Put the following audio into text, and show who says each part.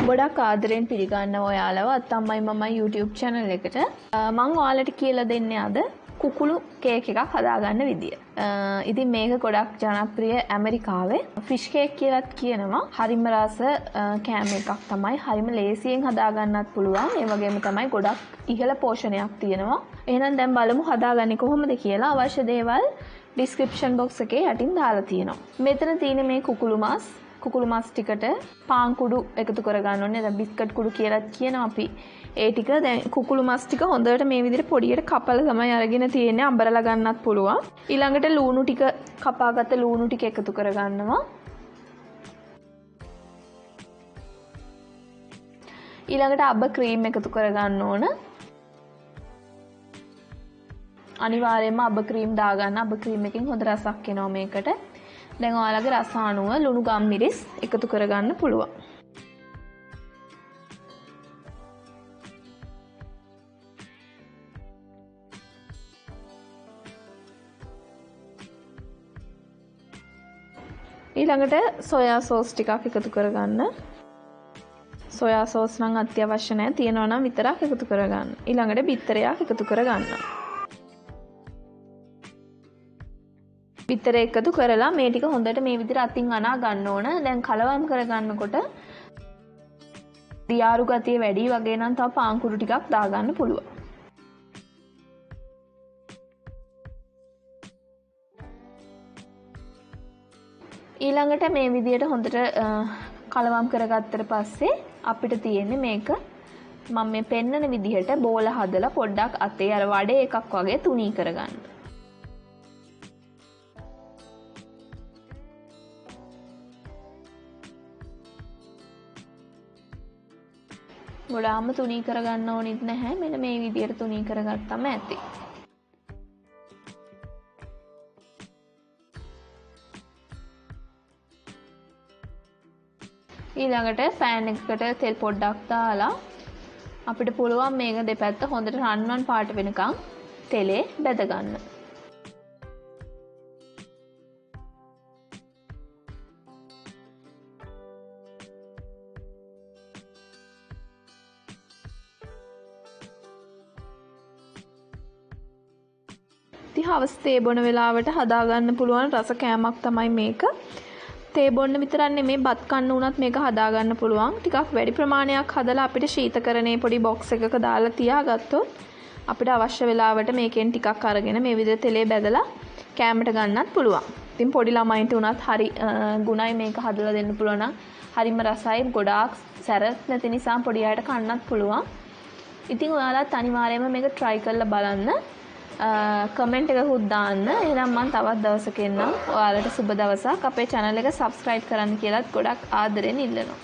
Speaker 1: ගොඩක් ආදරෙන් පිළිගන්නවා ඔයාලව අත්තම්මයි මමයි YouTube channel එකට. මම ඔයාලට කියලා දෙන්නේ අද කුකුළු කේක් එකක් හදාගන්න විදිය. ඉතින් මේක ගොඩක් ජනප්‍රිය ඇමරිකාවේ ෆිෂ් කේක් කියලාත් කියනවා. හරිම රස කෑම එකක් තමයි. හරිම ලේසියෙන් හදාගන්නත් පුළුවන්. ඒ වගේම තමයි ගොඩක් ඉහළ පෝෂණයක් තියෙනවා. එහෙනම් දැන් බලමු හදාගන්නේ කොහොමද කියලා. අවශ්‍ය දේවල් description box එකේ යටින් දාලා තියෙනවා. මෙතන තියෙන මේ කුකුළු මාස් ටිකට පාන් කුඩු එකතු කරගන්න ඕනේ. දැන් බිස්කට් කුඩු කියලා කියනවා අපි. ඒ ටික දැන් කුකුළු මාස් ටික හොඳට මේ විදිහට පොඩියට කපලා තමයි අරගෙන තියෙන්නේ. අඹරලා ගන්නත් පුළුවන්. ඊළඟට ලූණු ටික කපාගත්ත ලූණු ටික එකතු කරගන්නවා. ඊළඟට අබ ක්‍රීම් එකතු කරගන්න ඕන. අනිවාර්යයෙන්ම අබ ක්‍රීම් දාගන්න. අබ ක්‍රීම් එකෙන් හොඳ රසක් එනවා මේකට. දැන් ඔයාලගේ රස අනුව ලුණු ගම්මිරිස් එකතු කරගන්න පුළුවන්. ඊළඟට සොයා සෝස් ටිකක් එකතු කරගන්න. සොයා සෝස් නම් අත්‍යවශ්‍ය නැහැ. තියෙනවා නම් විතරක් එකතු කරගන්න. ඊළඟට බිත්තරයක් එකතු කරගන්න. බිත්තර එකතු කරලා මේ ටික හොඳට මේ විදිහට අතින් අනා ගන්න ඕන. දැන් කලවම් කරගන්නකොට දියාරු ගතිය වැඩි වගේ නම් තව පාන් කුඩු ටිකක් දාගන්න පුළුවන්. ඊළඟට මේ විදිහට හොඳට කලවම් කරගත්තට පස්සේ අපිට තියෙන්නේ මේක මම මේ පෙන්නන විදිහට බෝල හදලා පොඩ්ඩක් අතේ අර වඩේ එකක් වගේ තුනී කරගන්න. ගොඩාම තුනී කරගන්න ඕනෙත් නැහැ. මෙන්න මේ විදිහට තුනී කරගත්තම ඇති. ඊළඟට පෑන් එකකට තෙල් පොඩ්ඩක් දාලා අපිට පුළුවන් මේක දෙපැත්ත හොඳට රන්වන් පාට වෙනකන් තෙලේ බැද ගන්න. හවස තේ බොන වෙලාවට හදාගන්න පුළුවන් රස කෑමක් තමයි මේක. තේ බොන්න විතරක් නෙමෙයි බත් කන්න උනත් මේක හදාගන්න පුළුවන්. ටිකක් වැඩි ප්‍රමාණයක් හදලා අපිට ශීතකරණයේ පොඩි බොක්ස් එකක දාලා තියාගත්තොත් අපිට අවශ්‍ය වෙලාවට මේකෙන් ටිකක් අරගෙන මේ විදිහට තෙලේ බැදලා කෑමට ගන්නත් පුළුවන්. ඉතින් පොඩි ළමයින්ට උනත් හරි ගුණයි මේක හදලා දෙන්න පුළුවන් නම් හරිම රසයි. ගොඩාක් සැරත් නැති නිසා පොඩි අයට කන්නත් පුළුවන්. ඉතින් ඔයාලත් අනිවාර්යයෙන්ම මේක try කරලා බලන්න. කමෙන්ට් එකකුත් දාන්න. එහෙනම් මම තවත් දවසක එන්නම්. ඔයාලට සුබ දවසක්. අපේ channel එක subscribe කරන්න කියලාත් ගොඩක් ආදරෙන් ඉල්ලනවා.